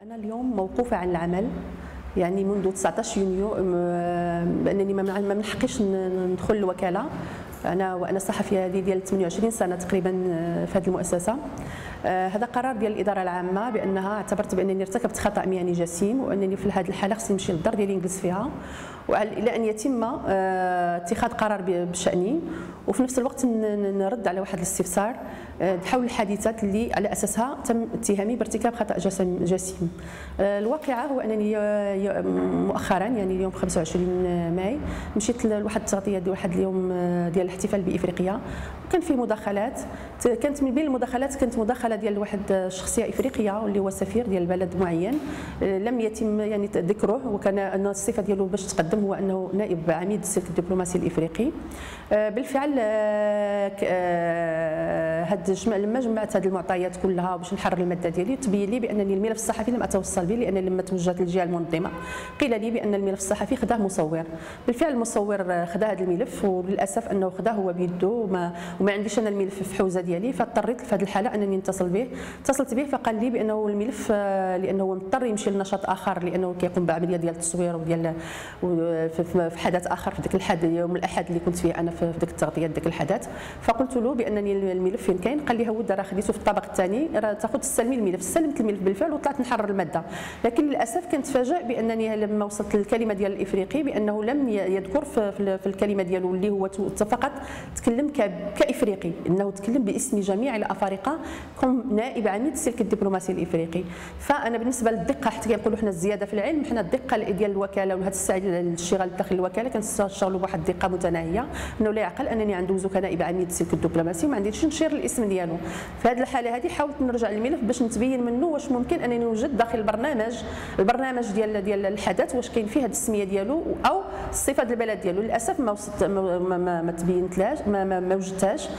أنا اليوم موقوفة عن العمل، يعني منذ 19 يونيو، بأنني ما نحقش ندخل الوكالة. وأنا صحفية هذه ديال 28 سنة تقريبا في هذه المؤسسة. هذا قرار ديال الإدارة العامة بأنها اعتبرت بأنني ارتكبت خطأ مهني جسيم، وأنني في هذه الحالة خصني نمشي للدار ديالي نجلس فيها، إلى أن يتم اتخاذ قرار بشأني، وفي نفس الوقت نرد على واحد الاستفسار حول الحادثات اللي على أساسها تم اتهامي بارتكاب خطأ جسيم. الواقعة هو أنني مؤخرا، يعني اليوم 25 ماي، مشيت لواحد التغطية ديال واحد اليوم ديال الاحتفال بإفريقيا، وكان فيه مداخلات. كانت من بين المداخلات كانت مداخلة ديال واحد الشخصية إفريقية واللي هو سفير ديال بلد معين، لم يتم يعني ذكره، وكان أن الصفة ديالو باش تقدم هو أنه نائب عميد السلك الدبلوماسي الإفريقي. بالفعل لما جمعت هذه المعطيات كلها باش نحرر الماده ديالي، تبين لي بانني الملف الصحفي لم اتوصل به، لان لما توجهت للجهه المنظمه قيل لي بان الملف الصحفي خداه مصور. بالفعل المصور خدا هذا الملف، وللاسف انه خداه هو بيده، وما عنديش انا الملف في الحوزه ديالي، فاضطريت في هذه الحاله انني اتصلت به، فقال لي بانه الملف لانه مضطر يمشي لنشاط اخر، لانه كيقوم بعمليه ديال التصوير وديال في حدث اخر في ذاك الحدث يوم الاحد اللي كنت فيه انا في ذاك التغطيه ذاك الحدث. فقلت له بانني الملف فين كاين؟ قال لي هود راه خديته في الطابق الثاني، راه تاخذ تسلمي الملف. سلمت الملف بالفعل وطلعت نحرر الماده، لكن للاسف كنت تفاجئ بانني لما وصلت للكلمه ديال الافريقي بانه لم يذكر في الكلمه ديالو اللي هو فقط تكلم كافريقي، انه تكلم باسم جميع الافارقه كم نائب عميد السلك الدبلوماسي الافريقي. فانا بالنسبه للدقه، حتى كيقولوا حنا الزياده في العلم، حنا الدقه ديال الوكاله وهذا الشغل داخل الوكاله كنشتغلوا بواحد الدقه متناهيه، انه لا يعقل انني ندوزو كنائب عميد السلك الدبلوماسي وما عنديش نشير الاسم ديالو. في هذه الحاله هذه حاولت نرجع للملف باش نتبين منه واش ممكن انني نوجد داخل البرنامج ديال الحدث واش كاين فيه هذه السميه ديالو او الصفه ديال البلد ديالو. للاسف ما تبينتلاش، ما وجدتهاش.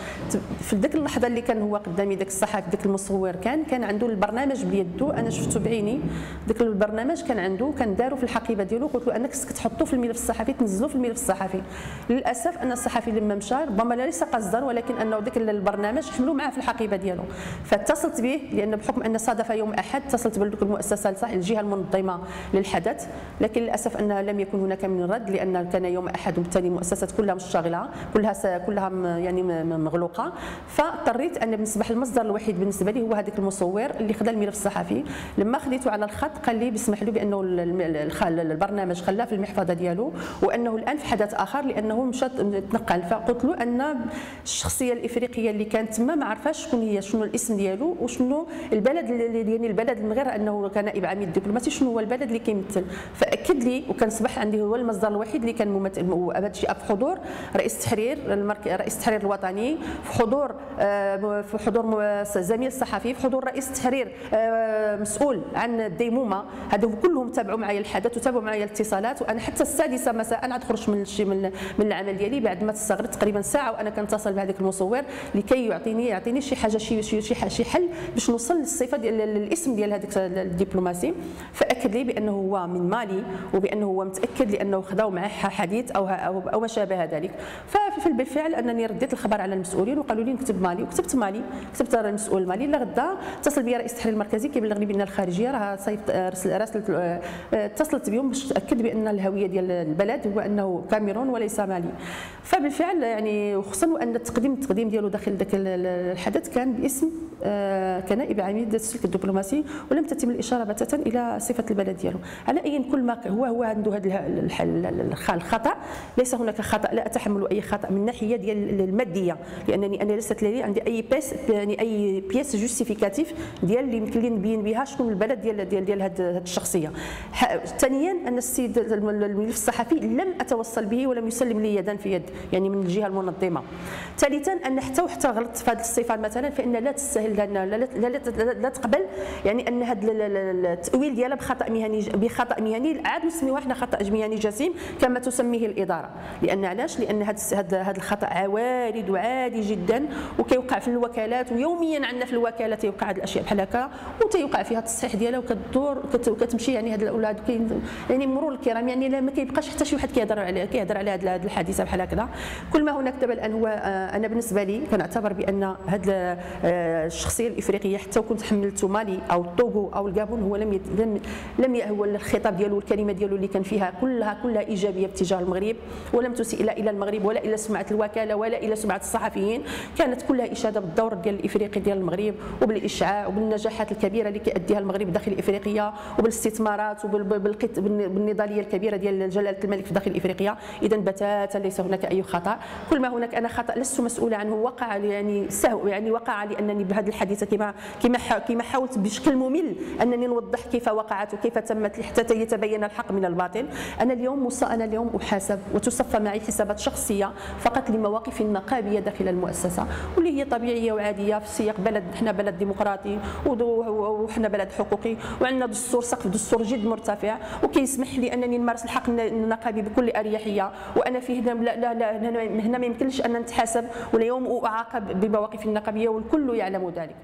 في ذيك اللحظه اللي كان هو قدامي ذاك الصحفي ذاك المصور كان عنده البرنامج بيدو، انا شفته بعيني. ذاك البرنامج كان دارو في الحقيبه ديالو، قلت له انك خصك تحطوه في الملف الصحفي، تنزلوه في الملف الصحفي. للاسف ان الصحفي لما مشى ربما ليس قصدا، ولكن انه ذاك البرنامج حملوه معاه في الحقيبه ديالو. فاتصلت به، لان بحكم ان صادف يوم احد اتصلت بديك المؤسسه صح الجهه المنظمه للحدث، لكن للاسف انها لم يكن هناك من رد، لان كان يوم احد وبالتالي المؤسسات كلها مشتغله، كلها يعني مغلوقه. فاضطريت ان بالنسبه المصدر الوحيد بالنسبه لي هو هذاك المصور اللي خدا الملف الصحفي. لما خديته على الخط قال لي بيسمح له بانه البرنامج خلاه في المحفظه ديالو، وانه الان في حدث اخر لانه مشى تنقل. فقلت له ان الشخصيه الافريقيه اللي كانت تما ما عرفاش شكون هي، شنو الاسم ديالو وشنو البلد، يعني البلد من غير انه كان نائب عميد دبلوماسي، شنو هو البلد اللي كيمثل. فاكد لي، وكان صبح عندي هو المصدر الوحيد اللي كان ممثل، وهذا الشيء في حضور رئيس التحرير الوطني، في حضور زميل الصحفي، في حضور رئيس التحرير مسؤول عن الديمومه. هذو كلهم تابعوا معايا الحدث وتابعوا معايا الاتصالات، وانا حتى السادسه مساء عاد خرجت من العمل ديالي بعد ما استغرقت تقريبا ساعه وانا كنتصل بهذاك المصور لكي يعطيني شي حاجه، شي حل باش نوصل للصفه ديال الاسم ديال هذاك الدبلوماسي. فاكد لي بانه هو من مالي، وبانه هو متاكد لانه خداو معاه حديث او ما شابه ذلك. بالفعل انني رديت الخبر على المسؤولين وقالوا لي نكتب مالي، وكتبت مالي، كتبت المسؤول المالي. لغدا اتصل بي رئيس التحرير المركزي كيبلغني بان الخارجيه راه اتصلت بهم باش تاكد بان الهويه ديال البلد هو انه كاميرون وليس مالي. فبالفعل يعني، وخصوصا ان التقديم ديالو داخل ذاك الحدث كان باسم كنائب عميد السلك الدبلوماسي، ولم تتم الاشاره بتاتا الى صفه البلد ديالو. على اي كل ما هو عنده هذا الخطا، ليس هناك خطا، لا اتحمل اي خطا من الناحيه ديال الماديه، لانني انا ليست لي عندي اي بيس جوستيفيكاتيف ديال اللي يمكن لي نبين بها شكون البلد ديال هذه الشخصيه. ثانيا ان السيد الملف الصحفي لم اتوصل به ولم يسلم لي يدا في يد، يعني من الجهه المنظمه. ثالثا ان حتى غلطت في هذه الصفه مثلا، فان لا تستاهل لا تقبل يعني ان هذا التاويل ديالها بخطا مهني عاد نسميوه احنا خطا مهني جسيم كما تسميه الاداره. لان علاش؟ لان هذا الخطا عوارض وعادي جدا، وكيوقع في الوكالات، ويوميا عندنا في الوكاله تيوقع هذه الاشياء بحال هكا، وتيوقع فيها التصحيح ديالها وكتدور وكتمشي. يعني هاد الاولاد يعني مرور الكرام، يعني لا ما كيبقاش حتى شي واحد كيهضر على هذه الحادثه بحال هكذا. كل ما هناك دابا الان هو انا بالنسبه لي كنعتبر بان هذا الشخصيه الافريقيه حتى وكنت حملته مالي او الطوغو او الغابون، هو هو الخطاب ديالو والكلمه ديالو اللي كان فيها كلها ايجابيه باتجاه المغرب، ولم تسيء لا الى المغرب ولا الى سمعه الوكاله ولا الى سمعه الصحفيين، كانت كلها اشاده بالدور ديال الافريقي ديال المغرب وبالاشعاع وبالنجاحات الكبيره اللي كيأديها المغرب داخل افريقيا وبالاستثمارات وبالنضاليه الكبيره ديال جلاله الملك في داخل افريقيا. اذا بتاتا ليس هناك اي خطا، كل ما هناك انا خطا لست مسؤوله عنه وقع يعني سهو يعني وقع لانني بهذه الحادثه كما حاولت بشكل ممل انني نوضح كيف وقعت وكيف تمت حتى يتبين الحق من الباطل. انا اليوم احاسب وتصفى معي حسابات شخصيه فقط لمواقف النقابيه داخل المؤسسه، واللي هي طبيعيه وعاديه في سياق بلد، حنا بلد ديمقراطي وحنا بلد حقوقي وعندنا دستور، سقف دستور جد مرتفع وكيسمح لي انني نمارس الحق النقابي بكل اريحيه، وانا في هنا ما يمكنش ان نتحاسب واليوم اعاقب بمواقف النقابيه والكل يعلم ذلك.